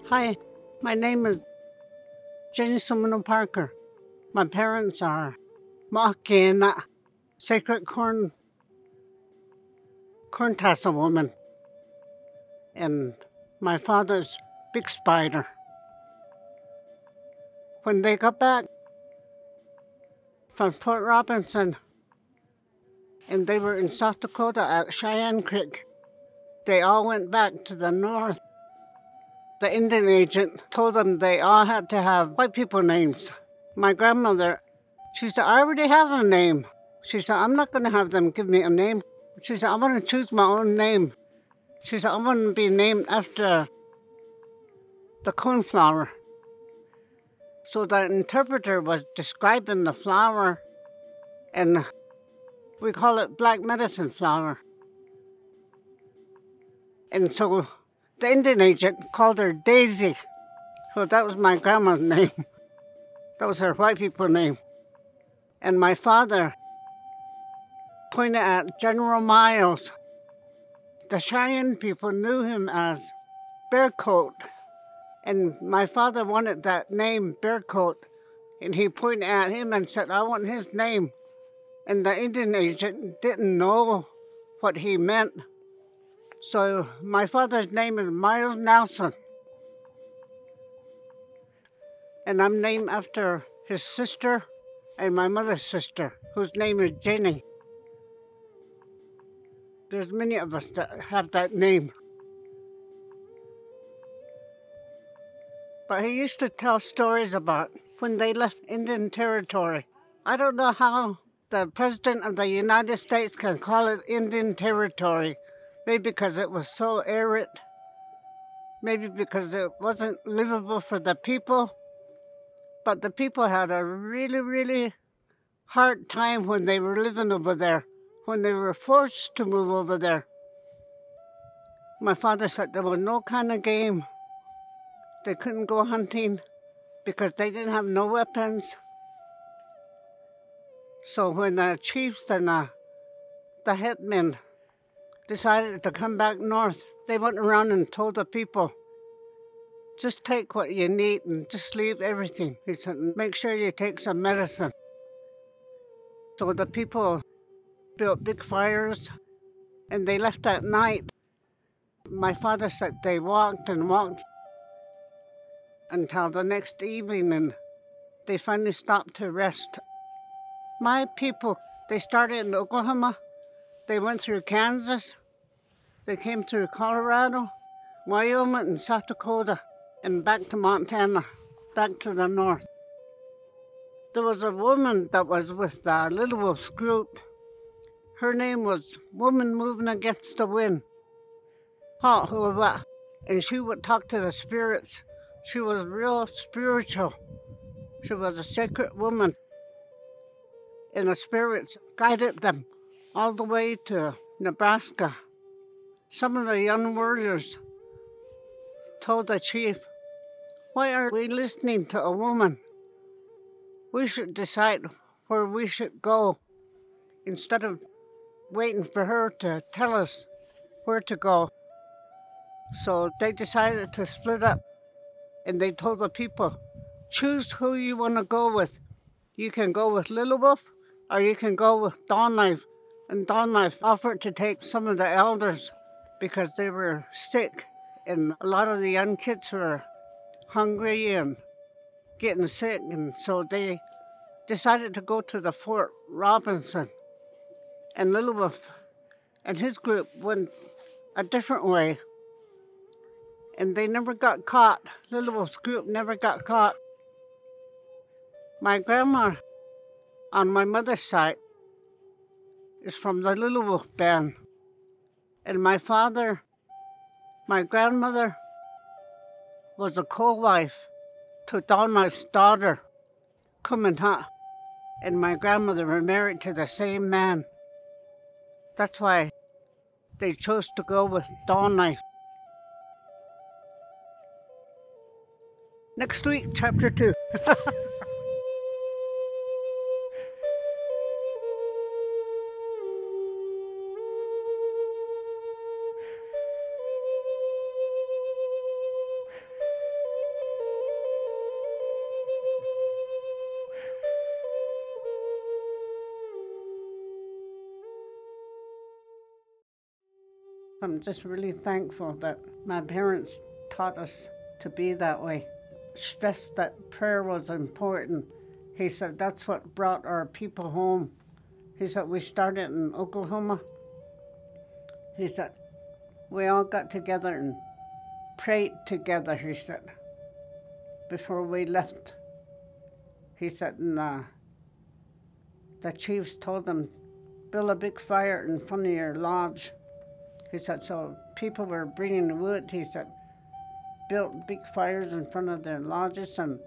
Hi, my name is Jennie Seminole Parker. My parents are Makena, Sacred Corn Tassel Woman, and my father's Big Spider. When they got back from Fort Robinson and they were in South Dakota at Cheyenne Creek, they all went back to the north. The Indian agent told them they all had to have white people names. My grandmother, she said, I already have a name. She said, I'm not going to have them give me a name. She said, I want to choose my own name. She said, I want to be named after the cornflower. So the interpreter was describing the flower, and we call it black medicine flower. And so the Indian agent called her Daisy. So that was my grandma's name. That was her white people name. And my father pointed at General Miles. The Cheyenne people knew him as Bearcoat. And my father wanted that name, Bearcoat. And he pointed at him and said, I want his name. And the Indian agent didn't know what he meant. So my father's name is Miles Nelson. And I'm named after his sister and my mother's sister, whose name is Jennie. There's many of us that have that name. But he used to tell stories about when they left Indian Territory. I don't know how the President of the United States can call it Indian Territory. Maybe because it was so arid. Maybe because it wasn't livable for the people. But the people had a really, really hard time when they were living over there, when they were forced to move over there. My father said there was no kind of game. They couldn't go hunting because they didn't have no weapons. So when the chiefs and the headmen decided to come back north, they went around and told the people, just take what you need and just leave everything. He said, make sure you take some medicine. So the people built big fires and they left at night. My father said they walked and walked until the next evening and they finally stopped to rest. My people, they started in Oklahoma. They went through Kansas. They came through Colorado, Wyoming, and South Dakota, and back to Montana, back to the north. There was a woman that was with the Little Wolf's group. Her name was Woman Moving Against the Wind. And she would talk to the spirits. She was real spiritual. She was a sacred woman. And the spirits guided them all the way to Nebraska. Some of the young warriors told the chief, why are we listening to a woman? We should decide where we should go instead of waiting for her to tell us where to go. So they decided to split up and they told the people, choose who you want to go with. You can go with Little Wolf or you can go with Dawn Knife. And Dawn Knife offered to take some of the elders because they were sick and a lot of the young kids were hungry and getting sick. And so they decided to go to the Fort Robinson. And Little Wolf and his group went a different way. And they never got caught. Little Wolf's group never got caught. My grandma on my mother's side is from the Little Wolf band. And my father, my grandmother, was a co-wife to Dawn Knife's daughter, Kumanha. And my grandmother were married to the same man. That's why they chose to go with Dawn Knife. Next week, chapter 2. I'm just really thankful that my parents taught us to be that way. Stressed that prayer was important. He said that's what brought our people home. He said we started in Oklahoma. He said we all got together and prayed together, he said, before we left. He said, and the chiefs told them, build a big fire in front of your lodge. He said, so people were bringing wood, he said, built big fires in front of their lodges, and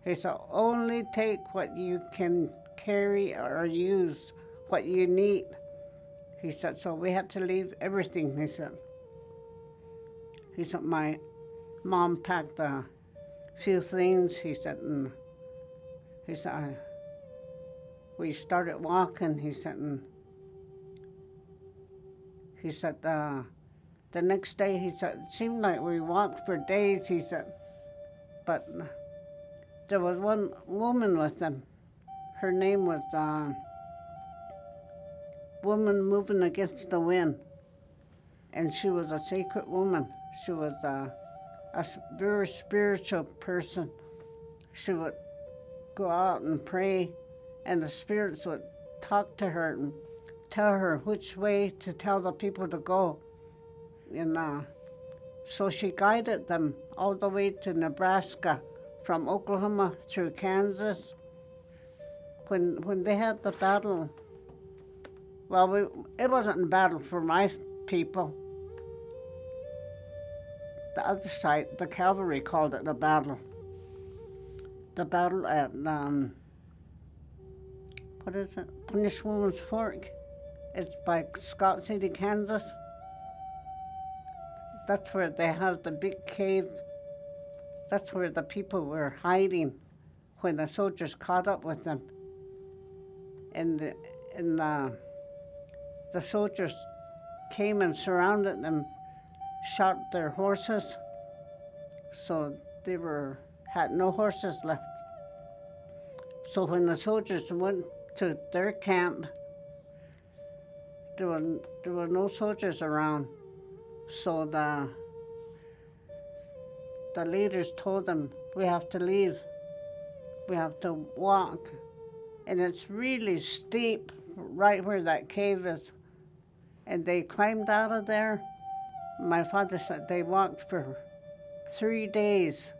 he said, only take what you can carry or use, what you need. He said, so we had to leave everything, he said. He said, my mom packed a few things, he said, and he said, we started walking, he said, and he said, the next day, he said, it seemed like we walked for days, he said, but there was one woman with them. Her name was Woman Moving Against the Wind, and she was a sacred woman. She was a very spiritual person. She would go out and pray, and the spirits would talk to her and tell her which way to tell the people to go. And so she guided them all the way to Nebraska, from Oklahoma through Kansas. When they had the battle, well, it wasn't a battle for my people. The other side, the cavalry called it a battle. The battle at, what is it? Punishwoman's Fork. It's by Scott City, Kansas. That's where they have the big cave. That's where the people were hiding when the soldiers caught up with them. And the soldiers came and surrounded them, shot their horses, so they had no horses left. So when the soldiers went to their camp, there were no soldiers around. So the leaders told them, we have to leave. We have to walk. And it's really steep right where that cave is. And they climbed out of there. My father said they walked for 3 days.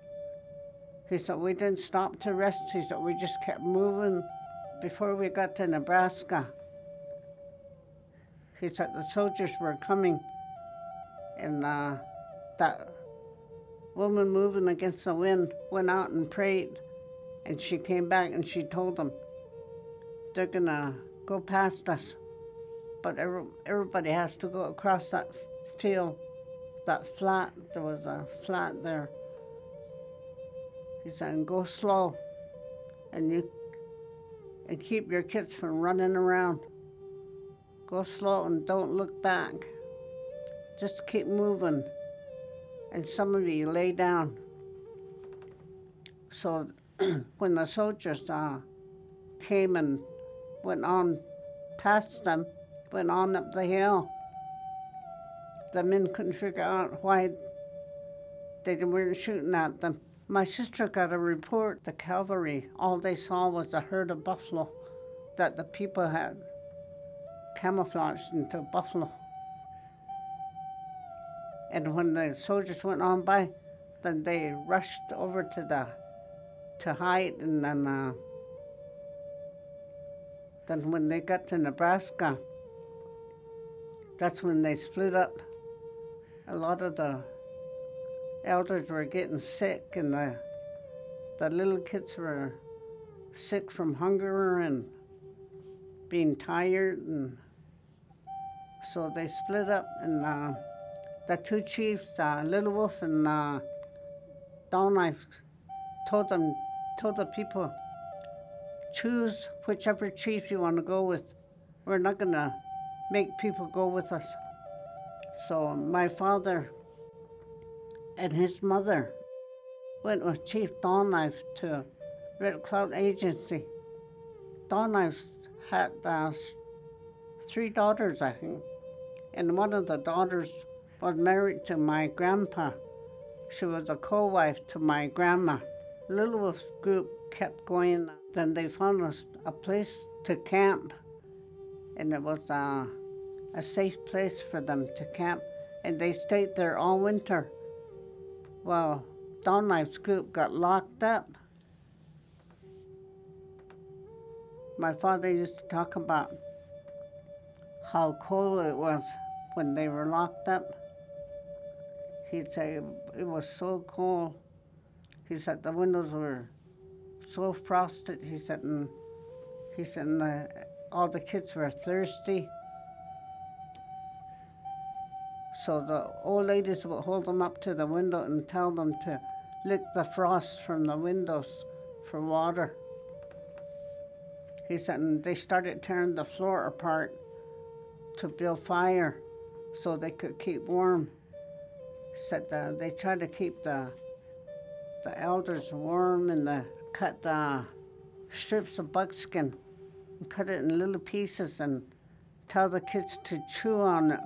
He said, we didn't stop to rest. He said, we just kept moving before we got to Nebraska. He said the soldiers were coming, and that woman moving against the wind went out and prayed, and she came back and she told them, they're gonna go past us, but everybody has to go across that field, that flat. There was a flat there. He said, and go slow, and keep your kids from running around. Go slow and don't look back. Just keep moving. And some of you lay down. So when the soldiers came and went on past them, went on up the hill, the men couldn't figure out why they weren't shooting at them. My sister got a report, the cavalry, all they saw was a herd of buffalo that the people had camouflaged into buffalo. And when the soldiers went on by, then they rushed over to hide, and then when they got to Nebraska, that's when they split up. A lot of the elders were getting sick, and the little kids were sick from hunger and being tired, and so they split up. And the two chiefs, Little Wolf and Dull Knife, told the people, choose whichever chief you want to go with. We're not going to make people go with us. So my father and his mother went with Chief Dull Knife to Red Cloud Agency. Dull Knife had 3 daughters, I think, and one of the daughters was married to my grandpa. She was a co-wife to my grandma. Little Wolf's group kept going. Then they found us a place to camp, and it was a safe place for them to camp, and they stayed there all winter. Well, Dawn Life's group got locked up. My father used to talk about how cold it was when they were locked up. He'd say it was so cold. He said the windows were so frosted. He said, all the kids were thirsty. So the old ladies would hold them up to the window and tell them to lick the frost from the windows for water. He said, and they started tearing the floor apart to build fire so they could keep warm. He said they tried to keep the elders warm, and cut the strips of buckskin and cut it in little pieces and tell the kids to chew on it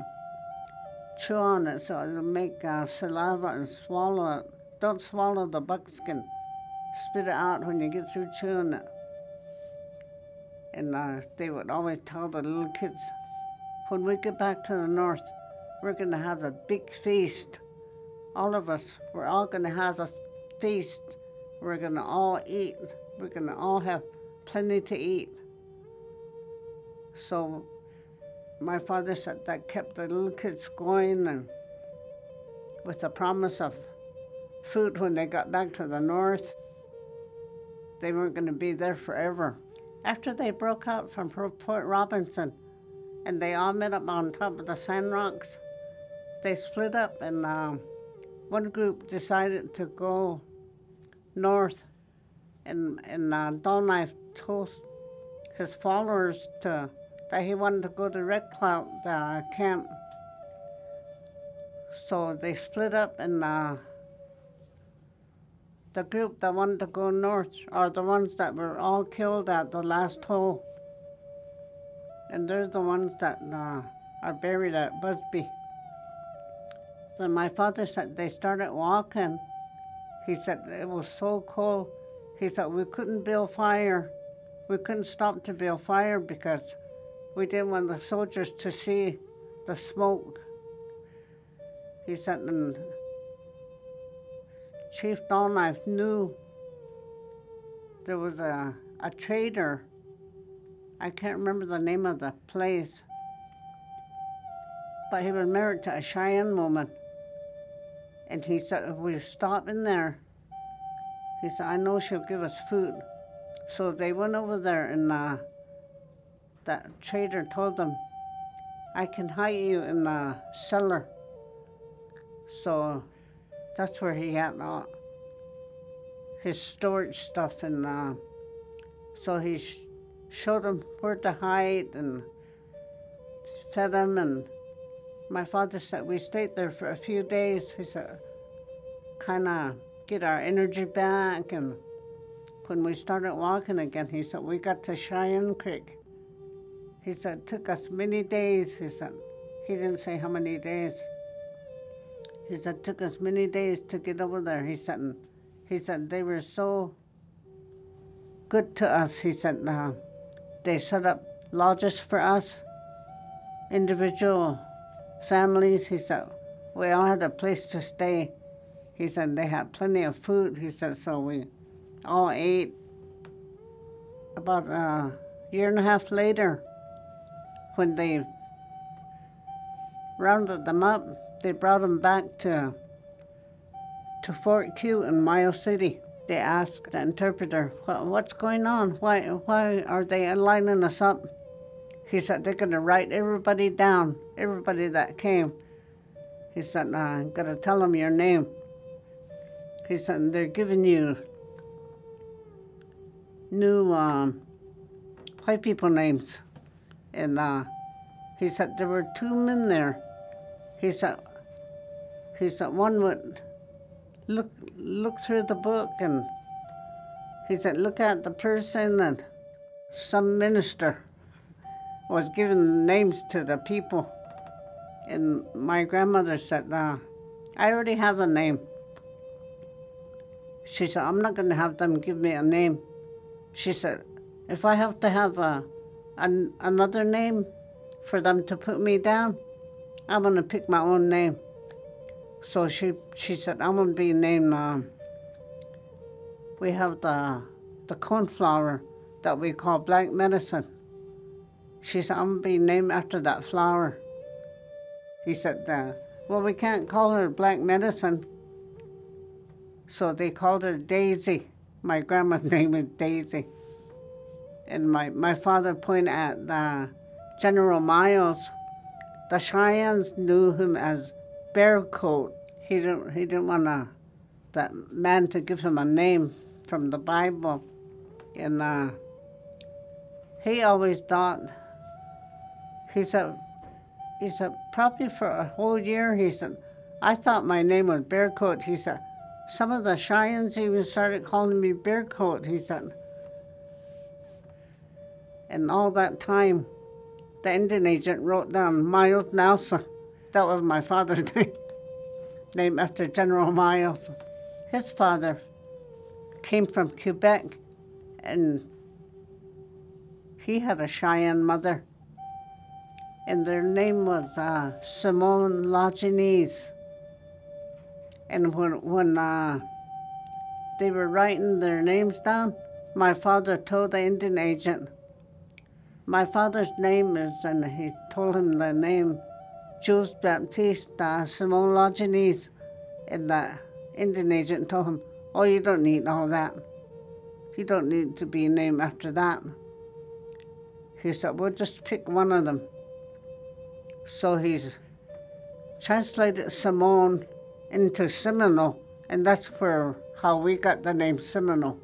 so it'll make saliva and swallow it. Don't swallow the buckskin. Spit it out when you get through chewing it. And they would always tell the little kids, when we get back to the north, we're going to have a big feast. All of us, we're all going to have a feast. We're going to all eat. We're going to all have plenty to eat. So my father said that kept the little kids going, and with the promise of food when they got back to the north. They weren't going to be there forever. After they broke out from Fort Robinson and they all met up on top of the Sand Rocks, they split up, and one group decided to go north, and Dawn Life told his followers that he wanted to go to Red Cloud camp. So they split up, and the group that wanted to go north are the ones that were all killed at the last hole. And they're the ones that are buried at Busby. Then my father said they started walking. He said it was so cold. He said we couldn't build fire. We couldn't stop to build fire because we didn't want the soldiers to see the smoke. He said, and Chief Dawn Life knew there was a trader. I can't remember the name of the place, but he was married to a Cheyenne woman. And he said, if we stop in there, he said, I know she'll give us food. So they went over there, and that trader told them, I can hide you in the cellar. So that's where he had his storage stuff, and so he showed them where to hide and fed them. And my father said we stayed there for a few days. He said, kind of get our energy back. And when we started walking again, he said, we got to Cheyenne Creek. He said, it took us many days. He said, he didn't say how many days. He said, it took us many days to get over there. He said, they were so good to us. He said, they set up lodges for us, individual families. He said, we all had a place to stay. He said, they had plenty of food. He said, so we all ate. About a year and a half later, when they rounded them up, they brought them back to Fort Q in Miles City. They asked the interpreter, what's going on? Why are they lining us up? He said, they're going to write everybody down, everybody that came. He said, I'm going to tell them your name. He said, they're giving you new white people names. And he said, there were 2 men there. He said one would look through the book, and he said, look at the person, and some minister was giving names to the people. And my grandmother said, I already have a name. She said, I'm not going to have them give me a name. She said, if I have to have another name for them to put me down, I'm going to pick my own name. So she said, I'm going to be named, we have the cornflower that we call black medicine. She said, I'm going to be named after that flower. He said, well, we can't call her black medicine. So they called her Daisy. My grandma's name is Daisy. And my father pointed at General Miles. The Cheyennes knew him as Bear Coat. He didn't want that man to give him a name from the Bible. And he always thought, he said, probably for a whole year, he said, I thought my name was Bear Coat. He said, some of the Cheyennes even started calling me Bear Coat, he said. And all that time, the Indian agent wrote down Miles Nelson. That was my father's name, named after General Miles. His father came from Quebec, and he had a Cheyenne mother. And their name was Simone Lajeunesse. And when they were writing their names down, my father told the Indian agent, my father's name is, and he told him the name, Jules Baptiste Simone Lajeunesse. And the Indian agent told him, oh, you don't need all that. You don't need to be named after that. He said, we'll just pick one of them. So he's translated Simone into Seminole, and that's how we got the name Seminole.